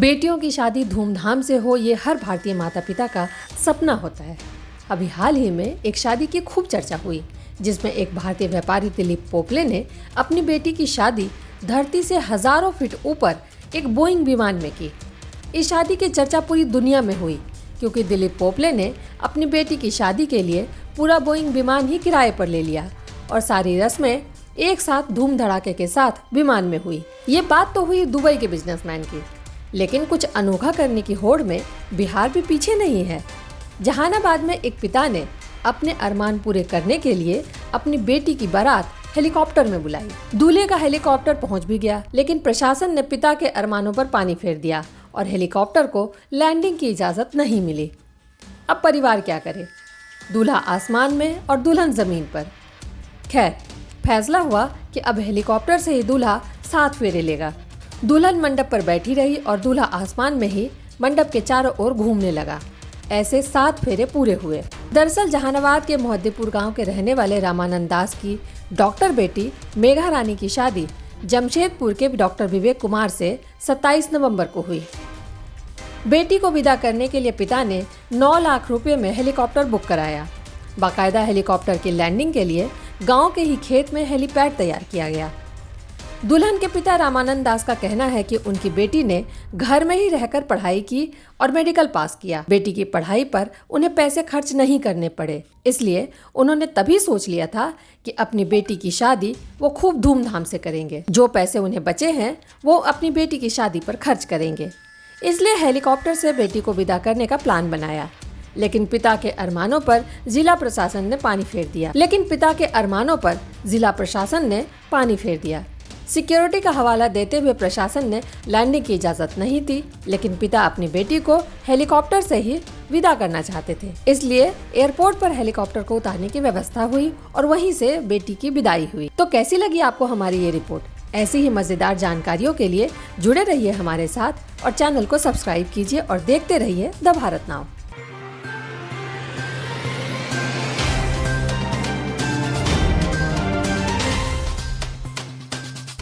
बेटियों की शादी धूमधाम से हो, ये हर भारतीय माता पिता का सपना होता है। अभी हाल ही में एक शादी की खूब चर्चा हुई, जिसमें एक भारतीय व्यापारी दिलीप पोपले ने अपनी बेटी की शादी धरती से हजारों फीट ऊपर एक बोइंग विमान में की। इस शादी की चर्चा पूरी दुनिया में हुई, क्योंकि दिलीप पोपले ने अपनी बेटी की शादी के लिए पूरा बोइंग विमान ही किराए पर ले लिया और सारी रस्में एक साथ धूम धड़ाके के साथ विमान में हुई। ये बात तो हुई दुबई के बिजनेसमैन की, लेकिन कुछ अनोखा करने की होड़ में बिहार भी पीछे नहीं है। जहानाबाद में एक पिता ने अपने अरमान पूरे करने के लिए अपनी बेटी की बारात हेलीकॉप्टर में बुलाई। दूल्हे का हेलीकॉप्टर पहुंच भी गया, लेकिन प्रशासन ने पिता के अरमानों पर पानी फेर दिया और हेलीकॉप्टर को लैंडिंग की इजाजत नहीं मिली। अब परिवार क्या करे? दूल्हा आसमान में और दुल्हन जमीन पर। खैर, फैसला हुआ कि अब हेलीकॉप्टर से ही दूल्हा 7 फेरे लेगा। दुल्हन मंडप पर बैठी रही और दूल्हा आसमान में ही मंडप के चारों ओर घूमने लगा। ऐसे 7 फेरे पूरे हुए। दरअसल जहानाबाद के मोहद्दीपुर गांव के रहने वाले रामानंद दास की डॉक्टर बेटी मेघा रानी की शादी जमशेदपुर के डॉक्टर विवेक कुमार से 27 नवंबर को हुई। बेटी को विदा करने के लिए पिता ने 9 लाख रुपए में हेलीकॉप्टर बुक कराया। बाकायदा हेलीकॉप्टर की लैंडिंग के लिए गांव के ही खेत में हेलीपैड तैयार किया गया। दुल्हन के पिता रामानंद दास का कहना है कि उनकी बेटी ने घर में ही रहकर पढ़ाई की और मेडिकल पास किया। बेटी की पढ़ाई पर उन्हें पैसे खर्च नहीं करने पड़े, इसलिए उन्होंने तभी सोच लिया था कि अपनी बेटी की शादी वो खूब धूमधाम से करेंगे। जो पैसे उन्हें बचे हैं वो अपनी बेटी की शादी पर खर्च करेंगे। इसलिए हेलीकॉप्टर से बेटी को विदा करने का प्लान बनाया, लेकिन पिता के अरमानों पर जिला प्रशासन ने पानी फेर दिया। सिक्योरिटी का हवाला देते हुए प्रशासन ने लैंडिंग की इजाजत नहीं दी, लेकिन पिता अपनी बेटी को हेलीकॉप्टर से ही विदा करना चाहते थे। इसलिए एयरपोर्ट पर हेलीकॉप्टर को उतारने की व्यवस्था हुई और वहीं से बेटी की विदाई हुई। तो कैसी लगी आपको हमारी ये रिपोर्ट? ऐसी ही मजेदार जानकारियों के लिए जुड़े रहिए हमारे साथ और चैनल को सब्सक्राइब कीजिए और देखते रहिए द भारत नाउ।